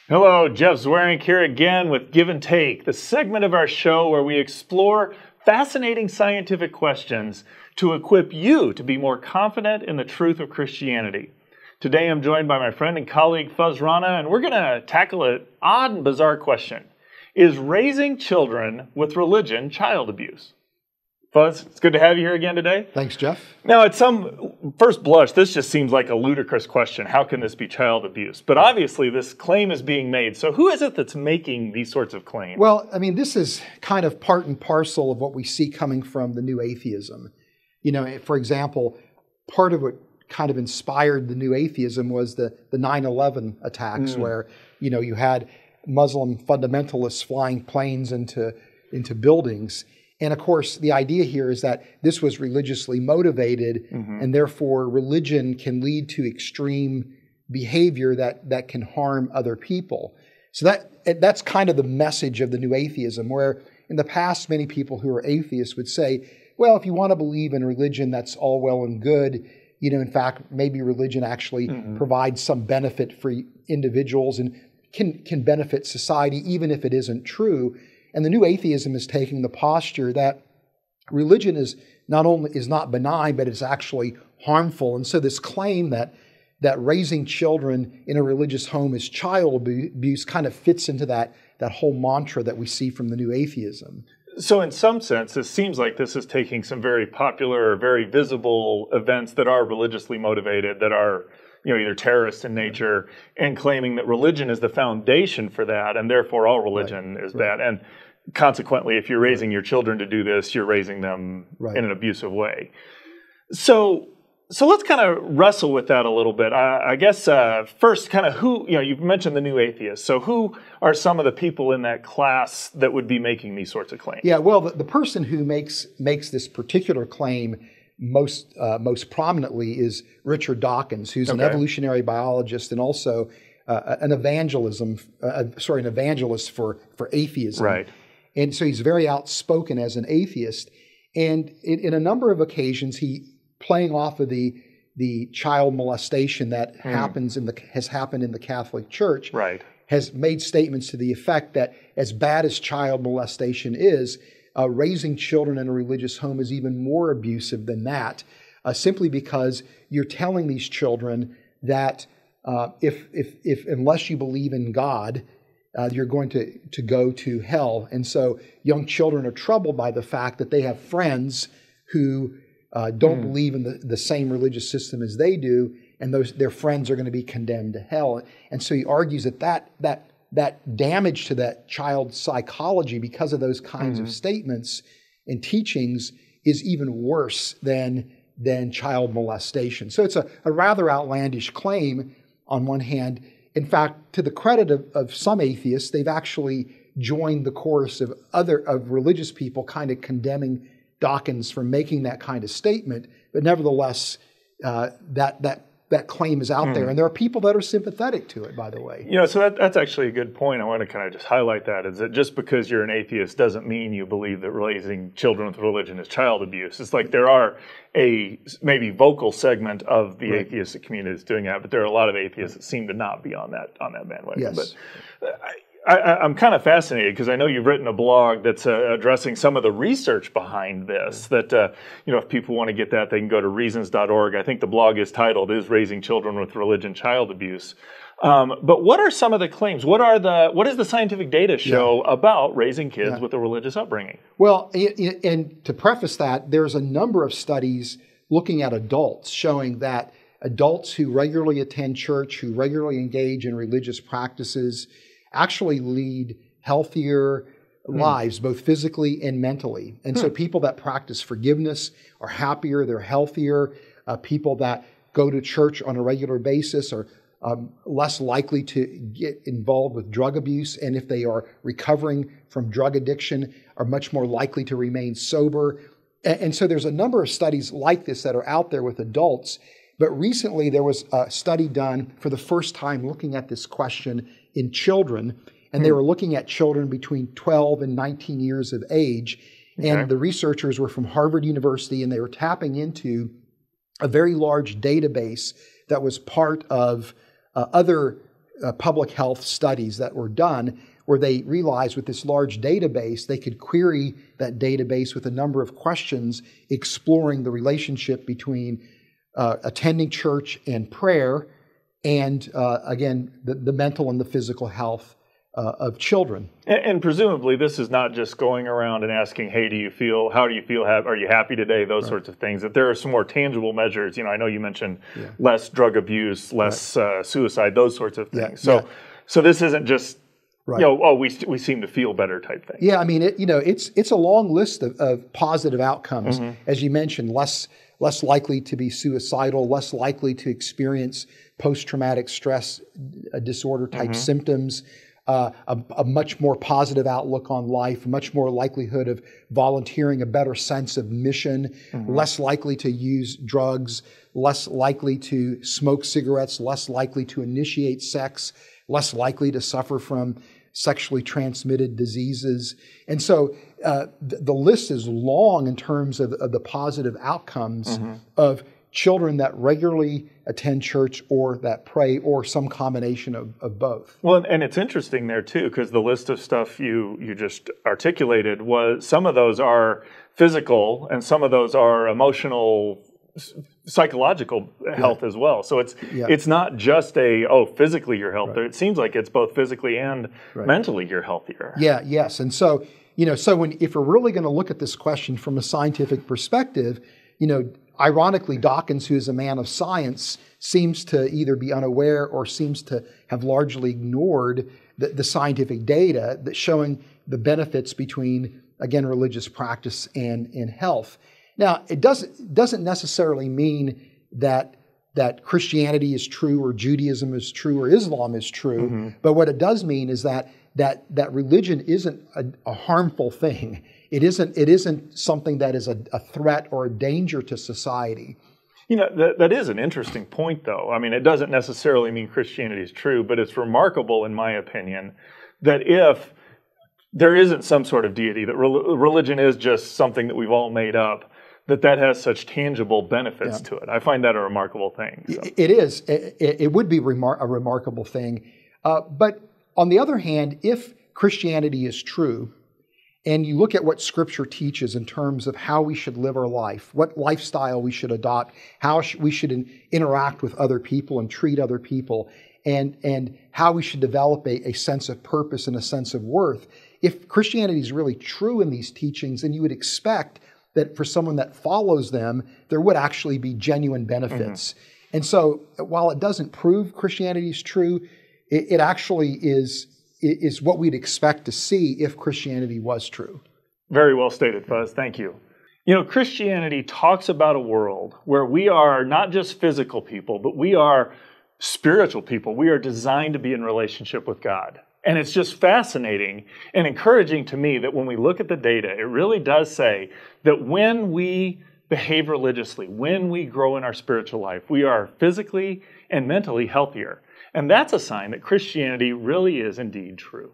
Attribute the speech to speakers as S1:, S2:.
S1: Hello, Jeff Zwerink here again with Give and Take, the segment of our show where we explore fascinating scientific questions to equip you to be more confident in the truth of Christianity. Today I'm joined by my friend and colleague Fazale Rana, and we're going to tackle an odd and bizarre question. Is raising children with religion child abuse? Fuzz, it's good to have you here again today.
S2: Thanks, Jeff.
S1: Now, at some first blush, this just seems like a ludicrous question. How can this be child abuse? But obviously, this claim is being made. So who is it that's making these sorts of claims?
S2: Well, I mean, this is kind of part and parcel of what we see coming from the new atheism. You know, for example, part of what kind of inspired the new atheism was the 9/11 attacks where, you know, you had Muslim fundamentalists flying planes into buildings. And of course, the idea here is that this was religiously motivated, and therefore religion can lead to extreme behavior that can harm other people. So that's kind of the message of the new atheism, where in the past, many people who are atheists would say, well, if you want to believe in religion, that's all well and good. You know, in fact, maybe religion actually provides some benefit for individuals and can benefit society, even if it isn't true. And the new atheism is taking the posture that religion is not benign, but it's actually harmful. And so this claim that raising children in a religious home is child abuse kind of fits into that whole mantra that we see from the new atheism.
S1: So in some sense, it seems like this is taking some very popular, very visible events that are religiously motivated, that are, you know, either terrorist in nature, and claiming that religion is the foundation for that, and therefore all religion is bad. And consequently, if you're raising your children to do this, you're raising them in an abusive way. So let's kind of wrestle with that a little bit. I guess first, kind of who, you know, you've mentioned the new atheists. So who are some of the people in that class that would be making these sorts of claims?
S2: Yeah, well, the person who makes this particular claim most prominently is Richard Dawkins, who's an evolutionary biologist and also an evangelist for atheism.
S1: Right.
S2: And so he's very outspoken as an atheist. And in a number of occasions, he playing off of the child molestation that has happened in the Catholic Church, has made statements to the effect that as bad as child molestation is, raising children in a religious home is even more abusive than that, simply because you're telling these children that if unless you believe in God, you're going to go to hell. And so young children are troubled by the fact that they have friends who don't believe in the same religious system as they do, and their friends are going to be condemned to hell. And so he argues that damage to that child's psychology because of those kinds of statements and teachings is even worse than child molestation. So it's a rather outlandish claim on one hand. In fact, to the credit of some atheists, they've actually joined the chorus of religious people kind of condemning Dawkins for making that kind of statement. But nevertheless, that claim is out there, and there are people that are sympathetic to it, by the way.
S1: You know, so that's actually a good point. I want to kind of just highlight that, is that just because you're an atheist doesn't mean you believe that raising children with religion is child abuse. It's like there are a maybe vocal segment of the atheistic community that's doing that, but there are a lot of atheists that seem to not be on that bandwagon.
S2: Yes.
S1: But I'm kind of fascinated because I know you've written a blog that's addressing some of the research behind this. That you know, if people want to get that, they can go to reasons.org. I think the blog is titled "Is Raising Children with Religion Child Abuse?" But what are some of the claims? What does the scientific data show about raising kids with a religious upbringing?
S2: Well, and to preface that, there's a number of studies looking at adults showing that adults who regularly attend church, who regularly engage in religious practices, actually lead healthier lives, both physically and mentally. And so people that practice forgiveness are happier, they're healthier. People that go to church on a regular basis are less likely to get involved with drug abuse, and if they are recovering from drug addiction, are much more likely to remain sober. And so there's a number of studies like this that are out there with adults. But recently there was a study done for the first time looking at this question in children, and they were looking at children between 12 and 19 years of age. And the researchers were from Harvard University, and they were tapping into a very large database that was part of other public health studies that were done where they realized with this large database, they could query that database with a number of questions exploring the relationship between attending church and prayer and, again, the mental and the physical health of children.
S1: And presumably this is not just going around and asking, hey, do you feel, how do you feel, are you happy today, those sorts of things, that there are some more tangible measures. I know you mentioned less drug abuse, less suicide, those sorts of things. So this isn't just, we seem to feel better type thing.
S2: Yeah, I mean, it's a long list of positive outcomes. As you mentioned, less likely to be suicidal, less likely to experience post-traumatic stress disorder type symptoms, a much more positive outlook on life, much more likelihood of volunteering, a better sense of mission, less likely to use drugs, less likely to smoke cigarettes, less likely to initiate sex, less likely to suffer from sexually transmitted diseases. And so the list is long in terms of the positive outcomes of children that regularly attend church or that pray or some combination of both.
S1: Well, and it's interesting there too, because the list of stuff you just articulated was, some of those are physical and some of those are emotional, psychological health as well. So it's not just physically you're healthier. It seems like it's both physically and mentally you're healthier.
S2: Yes. And so, if we're really going to look at this question from a scientific perspective, ironically, Dawkins, who is a man of science, seems to either be unaware or seems to have largely ignored the scientific data that's showing the benefits between, again, religious practice and health. Now, it doesn't necessarily mean that Christianity is true or Judaism is true or Islam is true, but what it does mean is that religion isn't a harmful thing. It isn't something that is a threat or a danger to society.
S1: That is an interesting point, though. I mean, it doesn't necessarily mean Christianity is true, but it's remarkable, in my opinion, that if there isn't some sort of deity, that religion is just something that we've all made up, that has such tangible benefits to it. I find that a remarkable thing. So.
S2: It is. It would be a remarkable thing. But on the other hand, if Christianity is true, and you look at what Scripture teaches in terms of how we should live our life, what lifestyle we should adopt, how we should interact with other people and treat other people, and how we should develop a sense of purpose and a sense of worth, if Christianity is really true in these teachings, then you would expect that for someone that follows them, there would actually be genuine benefits. And so while it doesn't prove Christianity is true, it actually is what we'd expect to see if Christianity was true.
S1: Very well stated, Fuzz. Thank you. Christianity talks about a world where we are not just physical people, but we are spiritual people. We are designed to be in relationship with God. And it's just fascinating and encouraging to me that when we look at the data, it really does say that when we behave religiously, when we grow in our spiritual life, we are physically and mentally healthier. And that's a sign that Christianity really is indeed true.